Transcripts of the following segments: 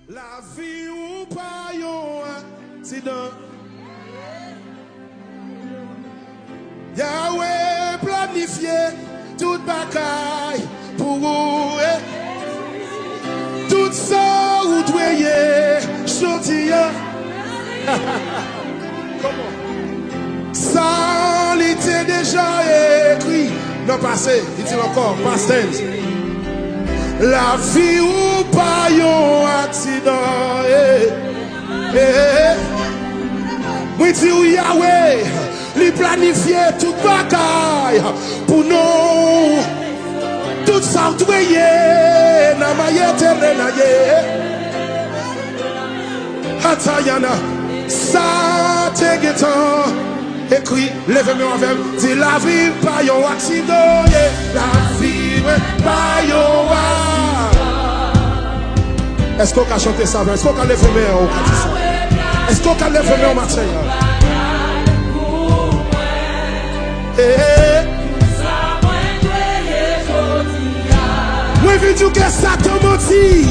La vie ou pas yon accident. Yahweh planifié toute bagaille pour vous. Tout ça ou doyer sortir. Comment? Ça l'était déjà écrit. Non, passé, il dit encore, past tense. La vie ou pas yon accident. Oui, dit Yahweh, lui planifier toute bagaille pour nous. Tout ça doyer na maye terrenaye. Hatayana, ça te guetant. Écrit, lève-moi avec, dis la vie pas yon accident. La vie pas yon accident. Est-ce qu'on a chanté ça? Est-ce qu'on a levé mes mains au matin? Est-ce qu'on a levé mes mains au matin? Oui, vu que ça te mentit,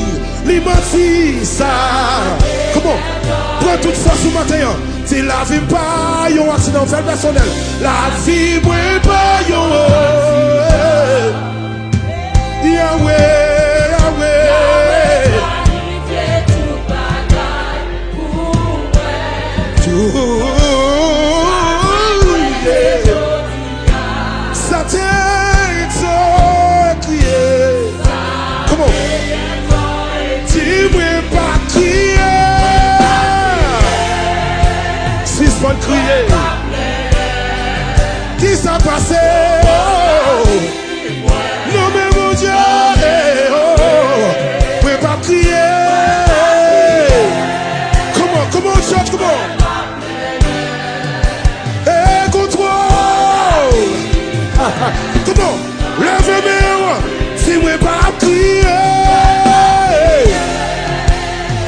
il mentit ça. Comment? Prends toute ça sous matin. Si la vie pas yon accident fait personnel, la vie pas yon. Yahweh, Yahweh. Ça t'est crié. Comment? Dis-moi pas crier. Si c'est pas crier. Qui s'est passé? Non mais mon Dieu. Vous ne pouvez pas crier. Comment church, comment? Comment? Lève-moi si vous ne pas crier.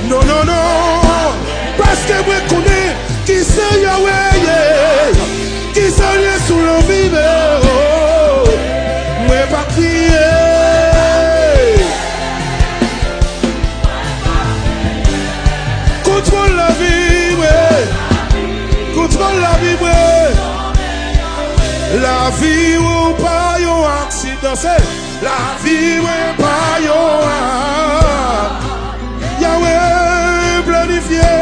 Non, non, non. Parce que vous connaissez qui c'est Yahweh, qui c'est sous le vivre. Vous ne pas crier. Contrôle la vie, contrôle la vie, la vie ou pas yon accident, c'est la vie ou pas yon. Yahweh planifié.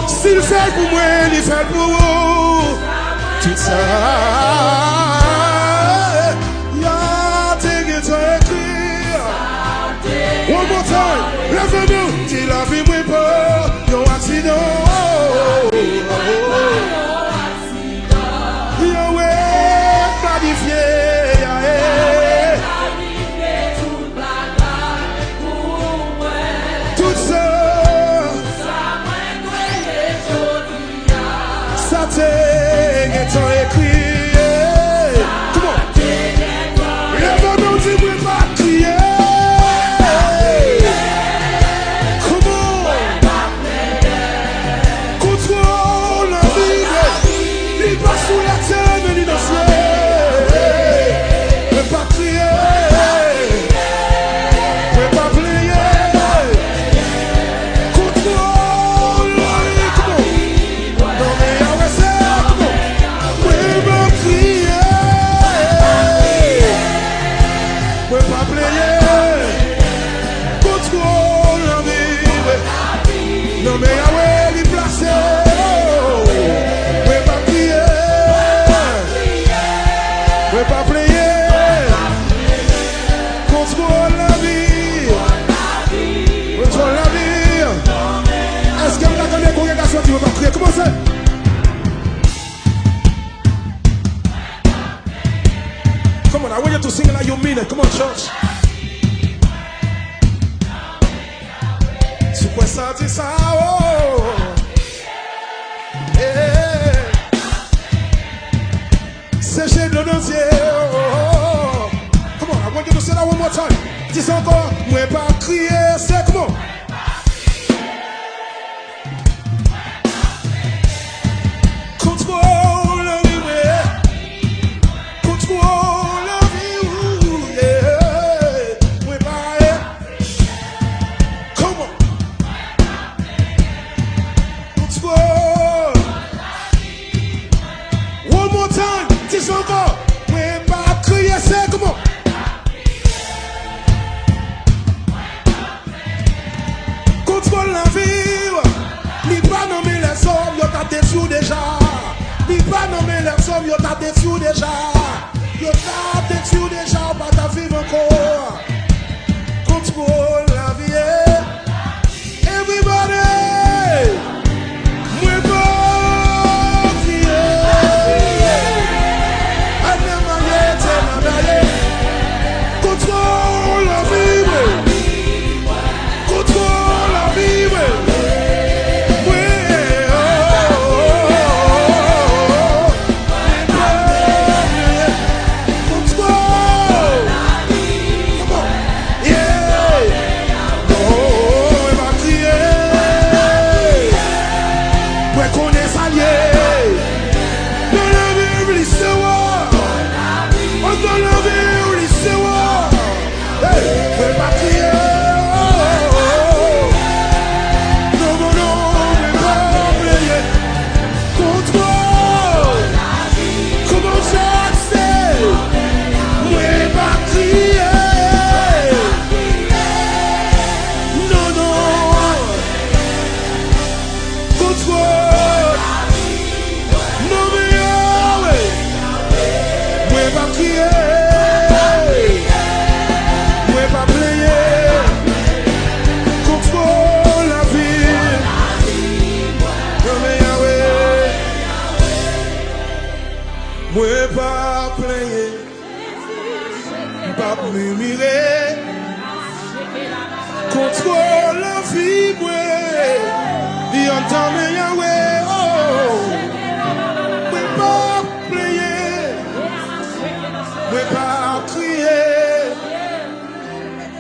S'il fait pour moi, il fait pour vous. Tout ça, y'a t'es écrit. One more time, lève-nous, dis la vie ou pas yon accident. Comment ça? Come on, I want you to sing it like you mean it. Come on, church. Tu peux sentir ça, oh. C'est chez le dossier, oh. Come on, I want you to say that one more time. Dis encore, moi pas crier, c'est comment? déjà. Yo t'a détruit déjà, pas ta vie encore. Contrôle la vie. Everybody, moi pas crier. Contrôle la vie. Contrôle la vie. Moi pas plaigner, pas murmurer, contrôle la vie, moi, il entend mes Yahweh, oh, moi pas plaigner, moi pas crier,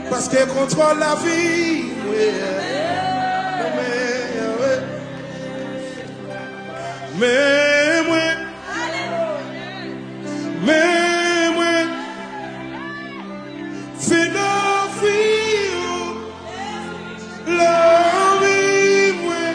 parce que contrôle la vie, mais moi. Mais moi, fais la vie, moi,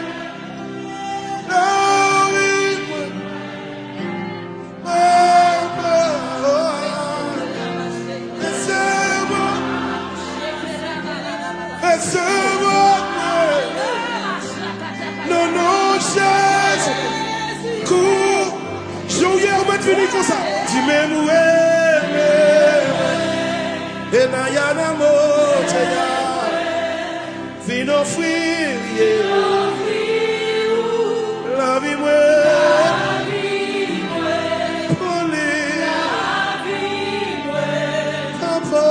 laissez-moi, non, chaise, cours, j'ai fini comme ça. Dis-moi, et na yana moteya, fin offrir, la vie moi, papa,